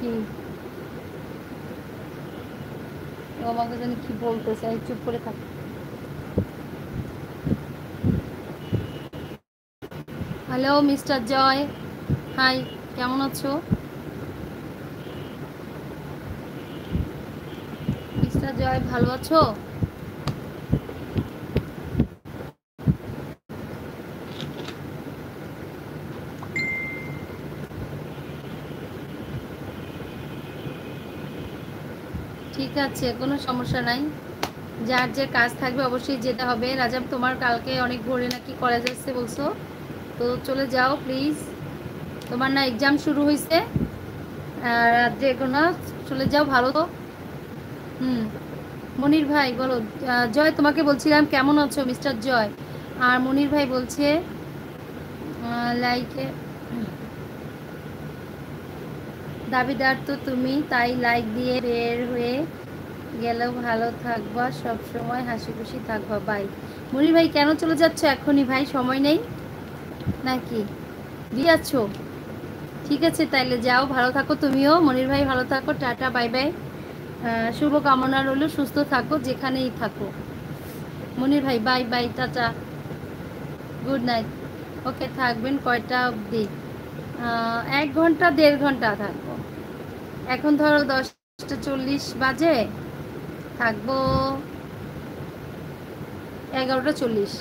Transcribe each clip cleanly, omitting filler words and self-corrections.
কি আমাকে জানি কি বলতেছে, চুপ করে থাক। হ্যালো মিস্টার জয়, হাই, কেমন আছো মিস্টার জয়? ভালো আছো? ঠিক আছে, কোনো সমস্যা নাই। যার যে কাজ থাকবে অবশ্যই যেতে হবে। রাজা, তোমার কালকে অনেক ভোরে নাকি কলেজ আসছে বলছো, তো চলে যাও প্লিজ। তোমার না এক্সাম শুরু হয়েছে, রাত্রে কোনো চলে যাও, ভালো তো। হুম, মনির ভাই বলো। জয়, তোমাকে বলছিলাম কেমন আছো মিস্টার জয়। আর মনির ভাই বলছে লাইকে দাবিদার তো তুমি, তাই লাইক দিয়ে বের হয়ে গেলেও ভালো থাকবা, সব সময় হাসি খুশি থাকবা, বাই। মনির ভাই কেন চলে যাচ্ছ এখনই ভাই, সময় নেই নাকি? দিয়ে আছো? ঠিক আছে তাইলে যাও, ভালো থাকো তুমিও, মনির ভাই ভালো থাকো, টাটা বাই বাই। শুভ কামনা রইল, সুস্থ থাকো যেখানেই থাকো। মনির ভাই bye bye, tata, good night. Okay, থাকবেন কয়টা অবধি? 1 ঘন্টা 1.5 ঘন্টা থাকবো। এখন ধরো 10টা 40 বাজে, থাকবো 11টা 40।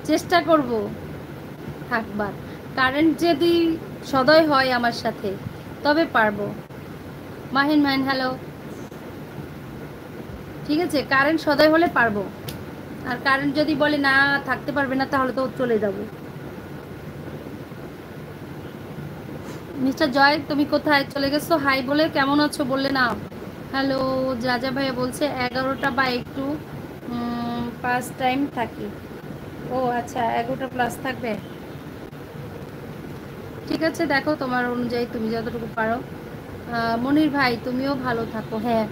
চেষ্টা করব থাকবার। কারেন্ট যদি সদয় হয় আমার সাথে তবে পারবো। মাহিন মাহিন হ্যালো। ঠিক আছে, কারেন্ট সদয় হলে পারবো। আর কারেন্ট যদি বলে না থাকতে পারবে না, তাহলে তো চলে যাব। মিস্টার জয়, তুমি কোথায় চলে গেছো? হাই বলে কেমন আছো বললে না। হ্যালো, রাজা ভাইয়া বলছে 11টা বা একটু পাস টাইম থাকি। ও আচ্ছা, 11টা প্লাস থাকবে। ঠিক আছে, দেখো তোমার অনুযায়ী তুমি যতটুকু পারো। মনির ভাই তুমিও ভালো থাকো, হ্যাঁ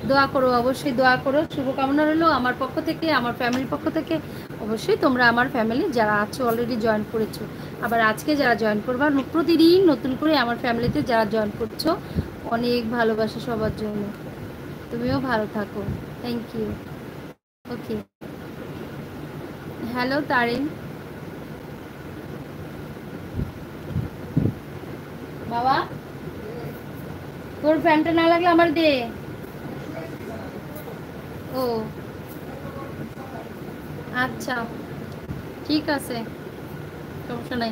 দোয়া করো, অবশ্যই দোয়া করো, শুভকামনা রইলো আমার পক্ষ থেকে, আমার ফ্যামিলির পক্ষ থেকে। অবশ্যই তোমরা আমার ফ্যামিলি যারা আছো অলরেডি জয়েন করেছো, আবার আজকে যারা জয়েন করবা, প্রতিদিন নতুন করে আমার ফ্যামিলিতে যারা জয়েন করছো, অনেক ভালোবাসা সবার জন্য। তুমিও ভালো থাকো, thank you. Okay, hello Tarin. বাবা, তোর ফ্যানটা না লাগলে আমার দে। ও আচ্ছা, ঠিক আছে, সমস্যা নাই।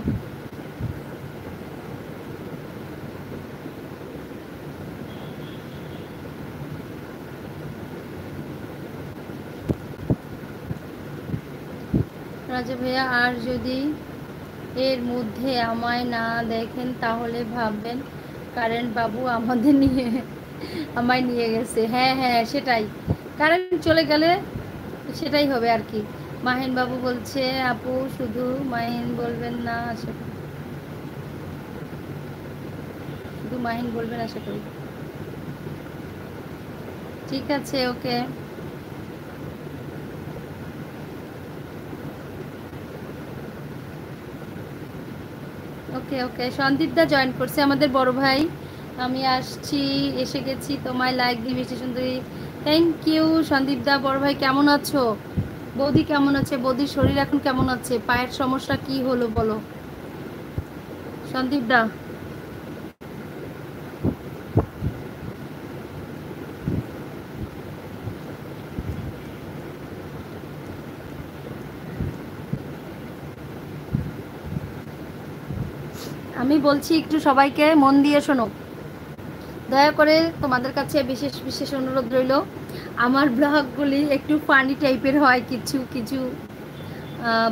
রাজা ভাইয়া, আর যদি এর মধ্যে আমায় না দেখেন তাহলে ভাববেন কারেন্ট বাবু আমাদের নিয়ে আমায় নিয়ে গেছে। হ্যাঁ হ্যাঁ, সেটাই, কারেন্ট চলে গেলে সেটাই হবে আর কি। মাহিন বাবু বলছে আপু শুধু মাহিন বলবেন না, আশা করি শুধু মাহিন বলবেন, আশা করি। ঠিক আছে, ওকে ওকে ওকে। সন্দীপ দা জয়েন করছে, আমাদের বড় ভাই। আমি আসছি, এসে গেছি, তোমায় লাইক দিয়ে বেশি সুন্দরী। থ্যাংক ইউ সন্দীপ দা। বড় ভাই কেমন আছো? বৌদি কেমন আছে? বৌদির শরীর এখন কেমন আছে? পায়ের সমস্যা কি হলো বলো সন্দীপ দা। আমি বলছি একটু সবাইকে মন দিয়ে শোনো, দয়া করে তোমাদের কাছে বিশেষ বিশেষ অনুরোধ রইল। আমার ব্লগগুলি একটু ফানি টাইপের হয়, কিছু কিছু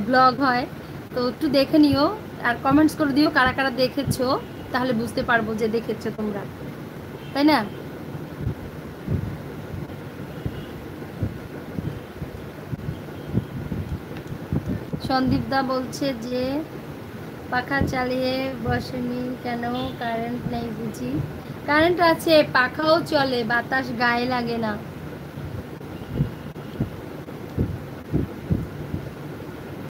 ব্লগ হয়, তো একটু দেখে নিও। আর কমেন্টস করে দিও কারা কারা দেখেছো, তাহলে বুঝতে পারবো যে দেখেছো তোমরা, তাই না? সন্দীপ দা বলছে যে পাখা চালিয়ে বসেনি কেন, কারেন্ট নেই বুঝি? কারেন্ট আছে, পাখাও চলে, বাতাস গায়ে লাগে না।